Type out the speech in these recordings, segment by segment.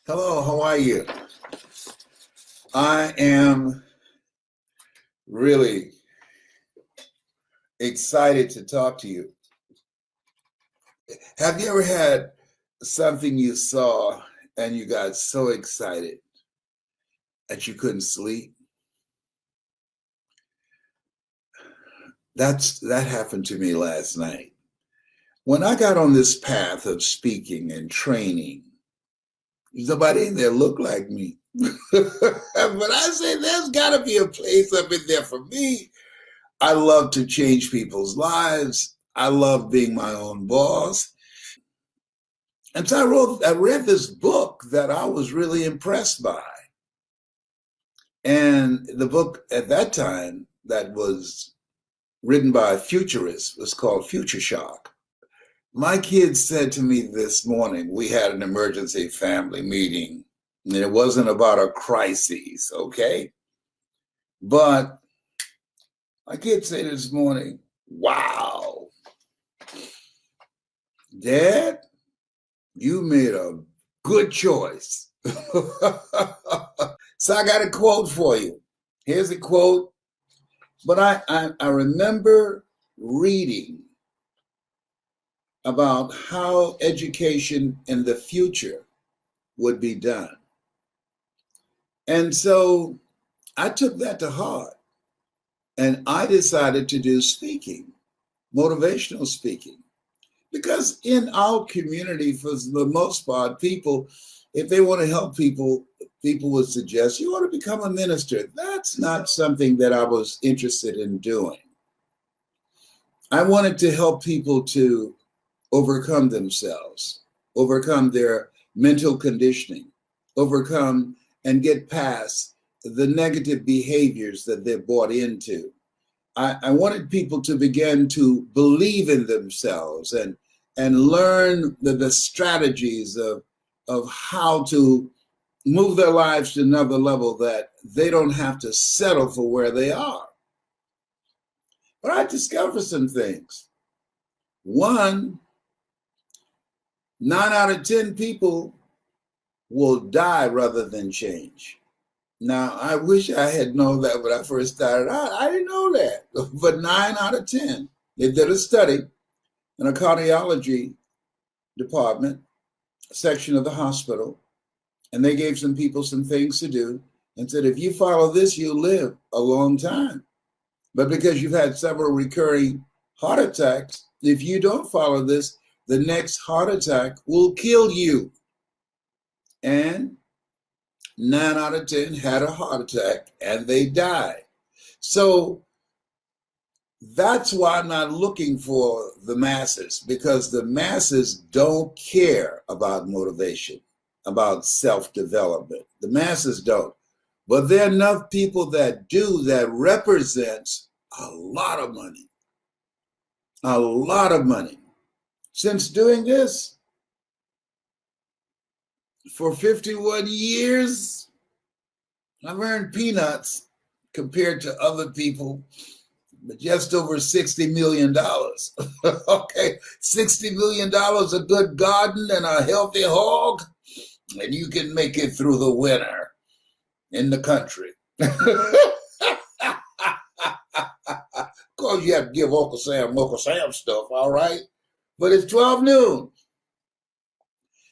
Hello, how are you? I am really excited to talk to you. Have you ever had something you saw and you got so excited that you couldn't sleep? That happened to me last night. When I got on this path of speaking and training, there's nobody in there looked like me. But I say there's got to be a place up in there for me. I love to change people's lives. I love being my own boss. And so I read this book that I was really impressed by. And the book at that time that was written by a futurist was called Future Shock. My kids said to me this morning, we had an emergency family meeting, and it wasn't about a crisis, okay? But my kids said this morning, wow, Dad, you made a good choice. So I got a quote for you. Here's a quote. But I remember reading about how education in the future would be done. And so I took that to heart and I decided to do speaking, motivational speaking. Because in our community, for the most part, people, if they want to help people, people would suggest you ought to become a minister. That's not something that I was interested in doing. I wanted to help people to overcome themselves, overcome their mental conditioning, overcome and get past the negative behaviors that they're bought into. I wanted people to begin to believe in themselves and learn the strategies of how to move their lives to another level that they don't have to settle for where they are. But I discovered some things. One, 9 out of 10 people will die rather than change. Now, I wish I had known that when I first started out. I didn't know that. But 9 out of 10, they did a study in a cardiology department, section of the hospital, and they gave some people some things to do and said, if you follow this, you'll live a long time. But because you've had several recurring heart attacks, if you don't follow this, the next heart attack will kill you. And 9 out of 10 had a heart attack and they died. So that's why I'm not looking for the masses, because the masses don't care about motivation, about self-development. The masses don't. But there are enough people that do, that represents a lot of money. A lot of money. Since doing this for 51 years, I've earned peanuts compared to other people, but just over $60 million. Okay, $60 million, a good garden and a healthy hog, and you can make it through the winter in the country. Of course, you have to give Uncle Sam stuff, all right? But it's 12 noon.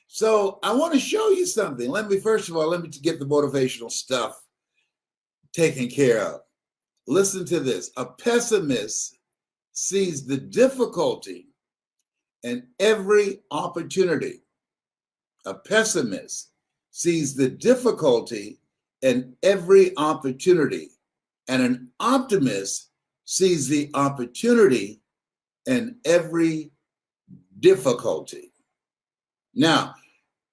So I want to show you something. First of all, let me get the motivational stuff taken care of. Listen to this. A pessimist sees the difficulty in every opportunity. A pessimist sees the difficulty in every opportunity, and an optimist sees the opportunity in every difficulty. Now,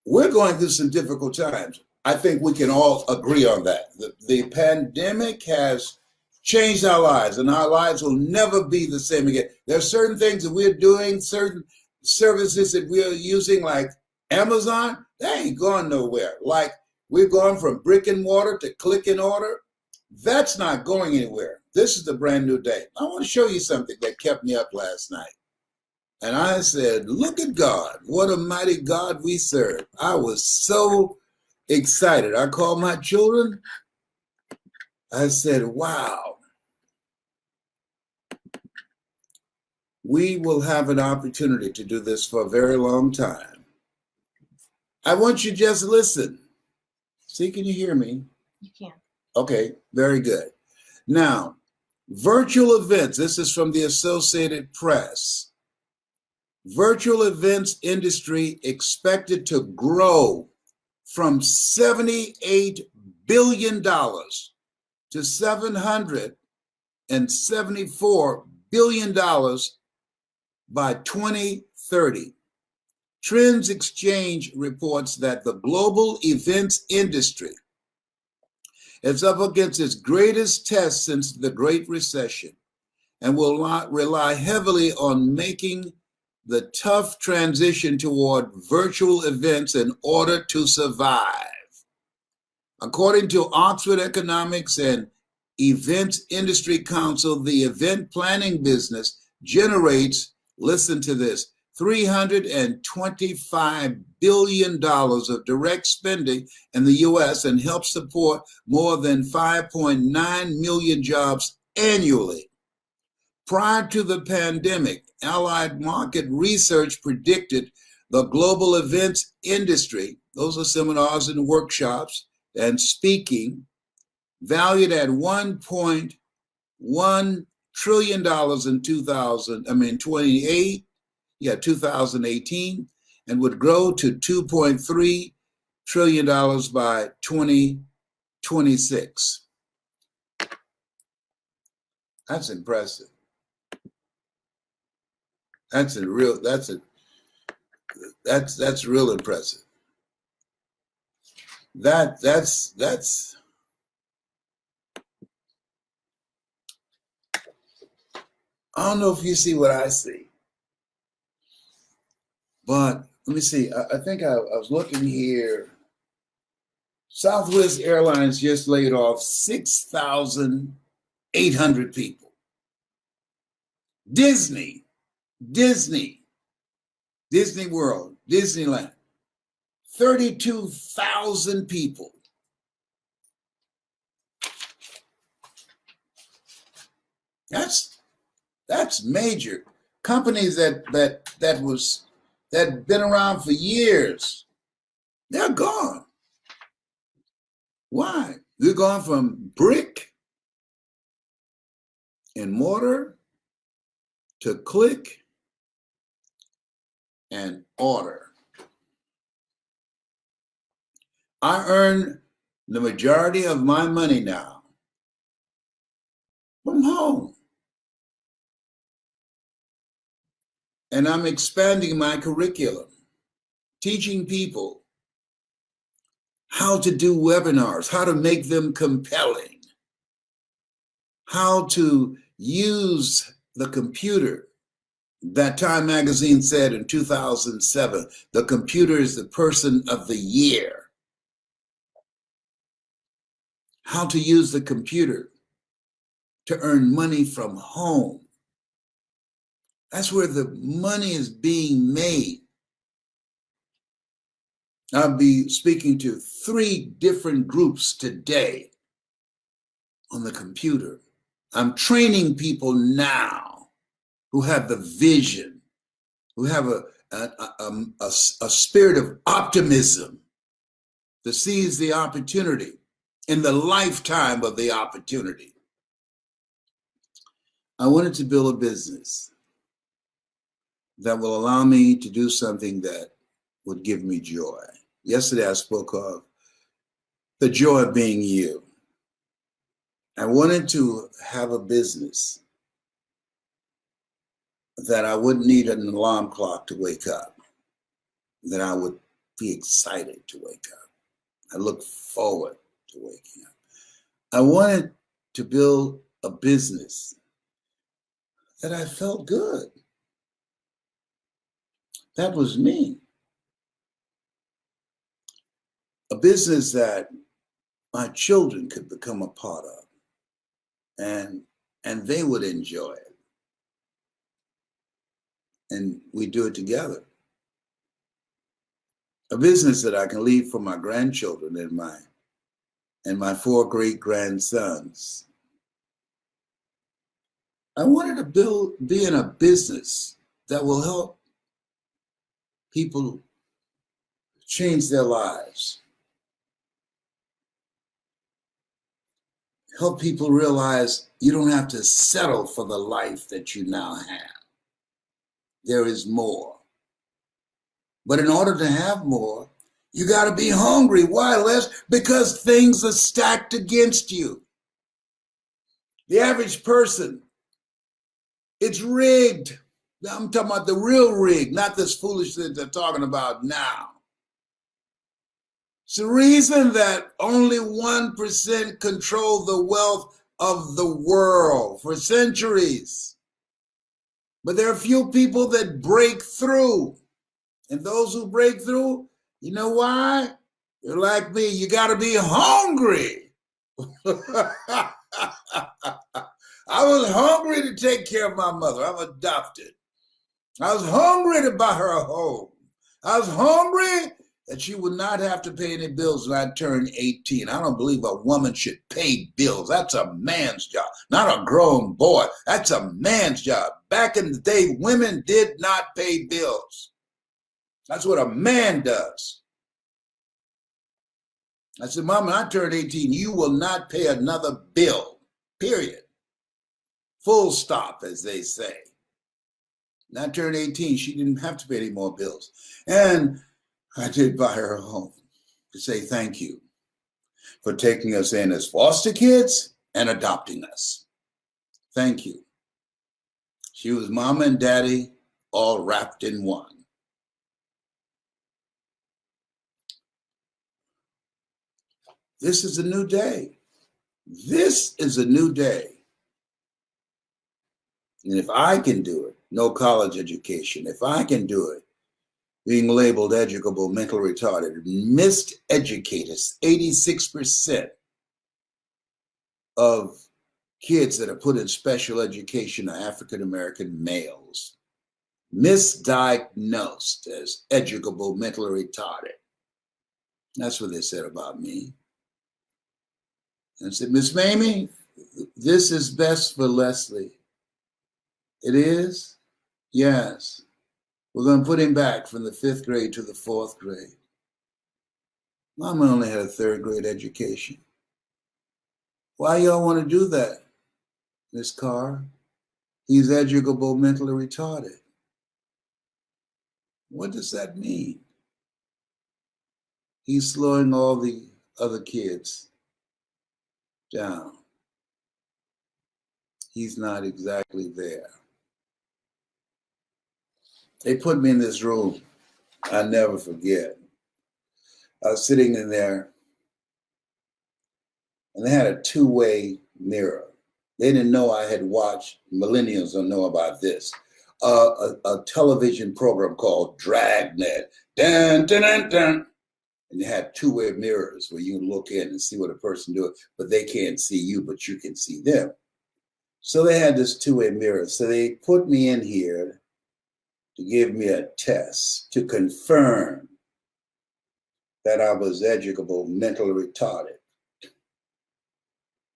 we're going through some difficult times. I think we can all agree on that. The pandemic has changed our lives, and our lives will never be the same again. There are certain things that we're doing, certain services that we're using, like Amazon, they ain't going nowhere. Like, we're going from brick and mortar to click and order. That's not going anywhere. This is the brand new day. I want to show you something that kept me up last night. And I said, look at God. What a mighty God we serve. I was so excited. I called my children. I said, wow, we will have an opportunity to do this for a very long time. I want you to just listen. See, can you hear me? You can. Okay, very good. Now, virtual events. This is from the Associated Press. Virtual events industry expected to grow from $78 billion to $774 billion by 2030. Trends Exchange reports that the global events industry is up against its greatest test since the Great Recession and will rely heavily on making the tough transition toward virtual events in order to survive. According to Oxford Economics and Events Industry Council, the event planning business generates, listen to this, $325 billion of direct spending in the US and helps support more than 5.9 million jobs annually. Prior to the pandemic, Allied Market Research predicted the global events industry, those are seminars and workshops and speaking, valued at $1.1 trillion in 2018, and would grow to $2.3 trillion by 2026. That's impressive. That's real impressive. That's I don't know if you see what I see, but let me see. I think I was looking here. Southwest Airlines just laid off 6,800 people. Disney World, Disneyland, 32,000 people. That's major. Companies that been around for years, they're gone. Why? We're going from brick and mortar to click and order. I earn the majority of my money now from home. And I'm expanding my curriculum, teaching people how to do webinars, how to make them compelling, how to use the computer. That Time magazine said in 2007, the computer is the person of the year. How to use the computer to earn money from home. That's where the money is being made. I'll be speaking to 3 different groups today on the computer. I'm training people now who have the vision, who have a spirit of optimism to seize the opportunity in the lifetime of the opportunity. I wanted to build a business that will allow me to do something that would give me joy. Yesterday I spoke of the joy of being you. I wanted to have a business that I wouldn't need an alarm clock to wake up, that I would be excited to wake up. I look forward to waking up. I wanted to build a business that I felt good. That was me. A business that my children could become a part of, and they would enjoy it. And we do it together. a business that I can leave for my grandchildren and my 4 great grandsons. I wanted to be in a business that will help people change their lives, help people realize you don't have to settle for the life that you now have. There is more. But in order to have more, you got to be hungry. Why, Les? Because things are stacked against you. The average person, it's rigged. I'm talking about the real rig, not this foolishness they're talking about now. It's the reason that only 1% control the wealth of the world for centuries. But there are few people that break through. And those who break through, you know why? You're like me, you got to be hungry. I was hungry to take care of my mother. I'm adopted. I was hungry to buy her a home. I was hungry that she would not have to pay any bills when I turned 18. I don't believe a woman should pay bills. That's a man's job, not a grown boy. That's a man's job. Back in the day, women did not pay bills. That's what a man does. I said, Mom, when I turned 18, you will not pay another bill, period. Full stop, as they say. When I turned 18, she didn't have to pay any more bills. And I did buy her a home to say thank you for taking us in as foster kids and adopting us. Thank you. She was mama and daddy all wrapped in one. This is a new day. This is a new day. And if I can do it, no college education, if I can do it, being labeled educable, mental retarded, miseducated, 86% of kids that are put in special education are African-American males, misdiagnosed as educable, mentally retarded. That's what they said about me. And I said, Miss Mamie, this is best for Leslie. It is? Yes. We're going to put him back from the 5th grade to the 4th grade. Mama only had a 3rd grade education. Why y'all want to do that, Miss Carr? He's educable, mentally retarded. What does that mean? He's slowing all the other kids down. He's not exactly there. They put me in this room. I never forget. I was sitting in there, and they had a 2-way mirror. They didn't know I had watched, millennials don't know about this, a television program called Dragnet. Dun, dun, dun, dun. And they had 2-way mirrors where you can look in and see what a person doing, but they can't see you, but you can see them. So they had this 2-way mirror. So they put me in here to give me a test to confirm that I was educable, mentally retarded.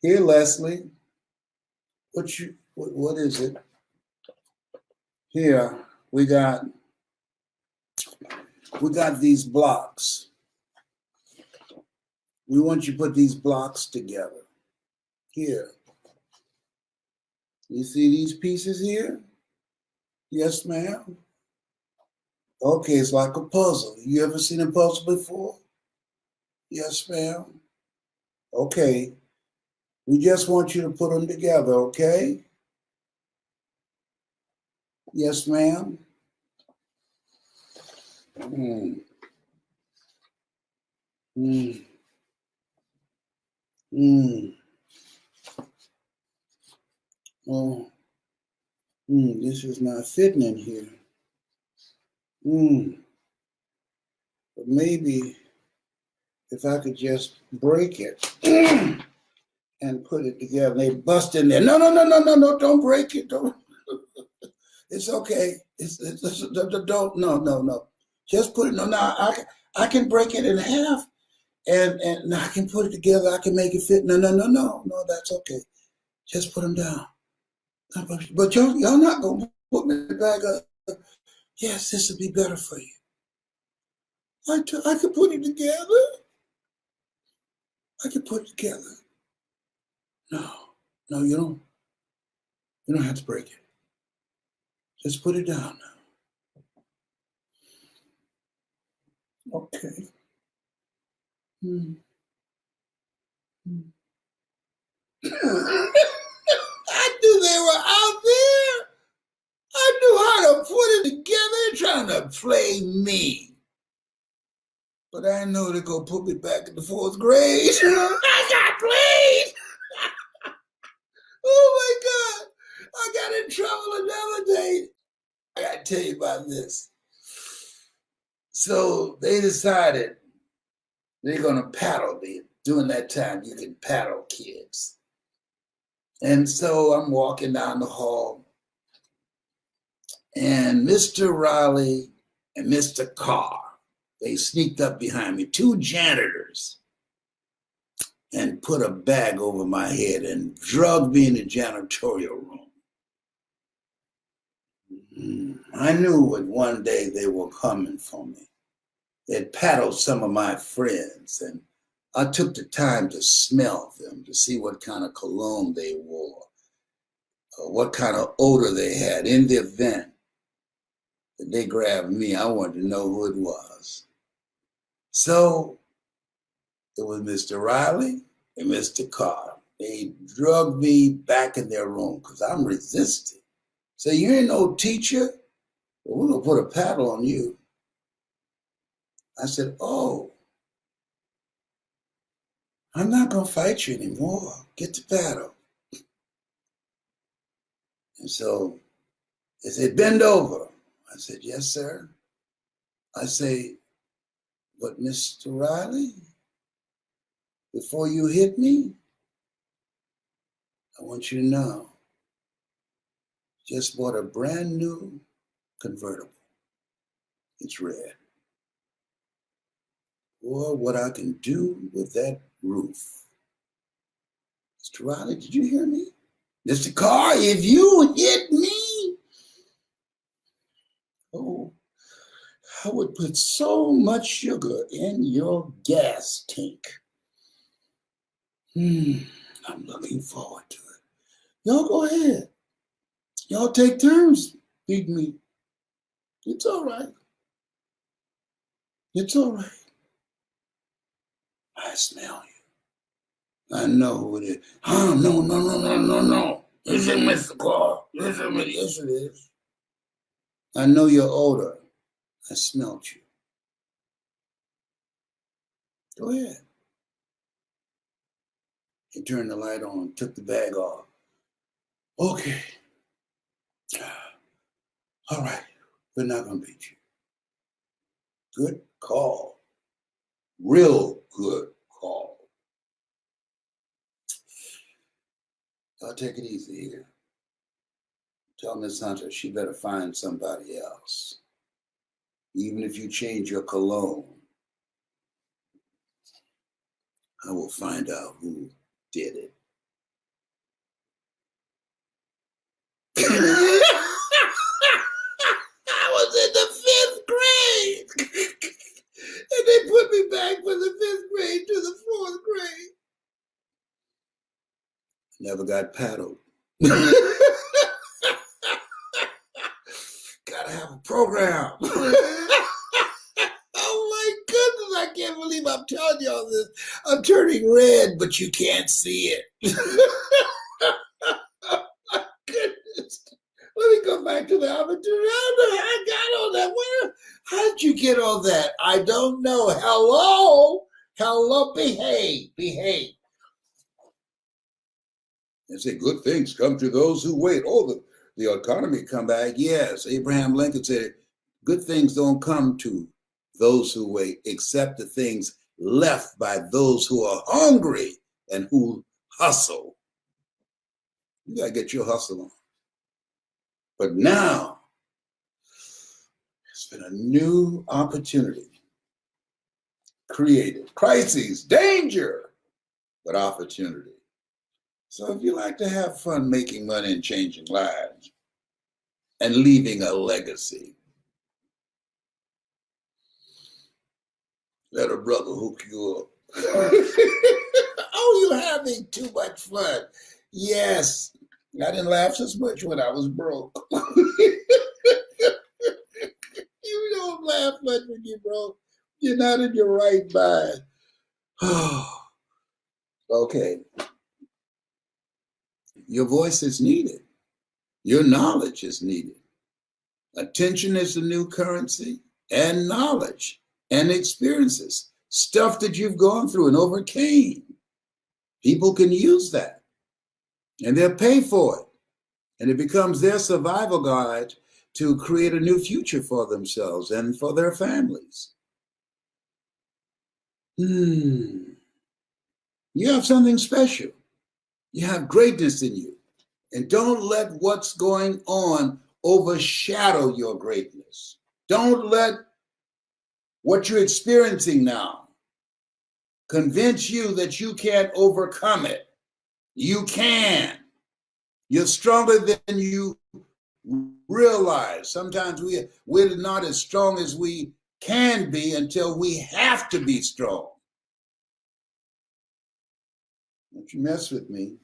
Here, Leslie, what is it? Here, we got these blocks. We want you to put these blocks together. Here. You see these pieces here? Yes, ma'am. Okay, it's like a puzzle. You ever seen a puzzle before? Yes, ma'am. Okay. We just want you to put them together, okay? Yes, ma'am. This is not fitting in here. But maybe if I could just break it and put it together. They bust in there. No, don't break it. Don't. It's okay. Don't. No. Just put it. No. I can break it in half and I can put it together. I can make it fit. No, that's okay. Just put them down. But y'all not gonna put me back up. Yes, this would be better for you. I could put it together. I could put it together. No, you don't. You don't have to break it. Just put it down now. Okay. Hmm. I knew they were out there. I knew how to put it together, trying to play me. But I know they're going to put me back in the fourth grade. I got played. Oh my God. I got in trouble another day. I got to tell you about this. So they decided they're going to paddle me. During that time, you can paddle kids. And so I'm walking down the hall, and Mr. Riley and Mr. Carr, they sneaked up behind me, two janitors, and put a bag over my head and drugged me in the janitorial room. I knew that one day they were coming for me. They'd paddled some of my friends, and I took the time to smell them to see what kind of cologne they wore, or what kind of odor they had. In the event that they grabbed me, I wanted to know who it was. So it was Mr. Riley and Mr. Carr. They drugged me back in their room because I'm resisting. So you ain't no teacher? Well, we're going to put a paddle on you. I said, oh, I'm not going to fight you anymore. Get the paddle. And so they said, bend over. I said, yes, sir. I say, but Mr. Riley, before you hit me, I want you to know, just bought a brand new convertible. It's red. Or what I can do with that roof. Mr. Riley, did you hear me? Mr. Carr, if you hit me, oh, I would put so much sugar in your gas tank. I'm looking forward to it. Y'all go ahead. Y'all take turns beating me. It's all right. It's all right. I smell you. I know who it is. Oh, no. This isn't Mr. Carr. Yes, it is. I know your odor. I smelled you. Go ahead. He turned the light on, took the bag off. Okay. All right. We're not going to beat you. Good call. Real good call. I'll take it easy here. Tell Miss Hunter she better find somebody else. Even if you change your cologne, I will find out who did it. I was in the 5th grade. And they put me back from the 5th grade to the 4th grade. Never got paddled. Gotta have a program. Oh my goodness, I can't believe I'm telling y'all this. I'm turning red, but you can't see it. Oh my goodness. Let me go back to the opportunity. I don't know how I got on that. How did you get on that? I don't know. Hello, behave. And say, good things come to those who wait. Oh, the economy come back. Yes, Abraham Lincoln said, good things don't come to those who wait, except the things left by those who are hungry and who hustle. You got to get your hustle on. But now, it's been a new opportunity created. Crises, danger, but opportunity. So if you like to have fun making money and changing lives and leaving a legacy, let a brother hook you up. Oh, you're having too much fun. Yes, I didn't laugh as much when I was broke. You don't laugh much when you're broke. You're not in your right mind. Okay. Your voice is needed. Your knowledge is needed. Attention is the new currency, and knowledge and experiences, stuff that you've gone through and overcame. People can use that and they'll pay for it. And it becomes their survival guide to create a new future for themselves and for their families. You have something special. You have greatness in you. And don't let what's going on overshadow your greatness. Don't let what you're experiencing now convince you that you can't overcome it. You can. You're stronger than you realize. Sometimes we're not as strong as we can be until we have to be strong. Don't you mess with me.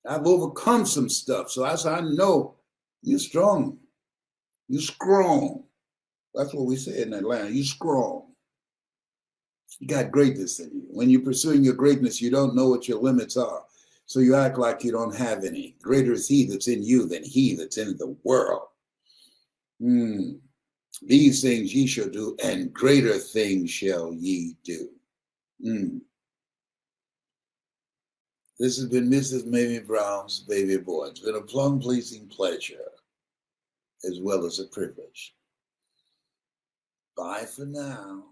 I've overcome some stuff, so I know you're strong. You're strong. That's what we say in Atlanta. You're strong. You got greatness in you. When you're pursuing your greatness, you don't know what your limits are. So you act like you don't have any. Greater is he that's in you than he that's in the world. These things ye shall do, and greater things shall ye do. This has been Mrs. Mamie Brown's Baby Boy. It's been a plum-pleasing pleasure, as well as a privilege. Bye for now.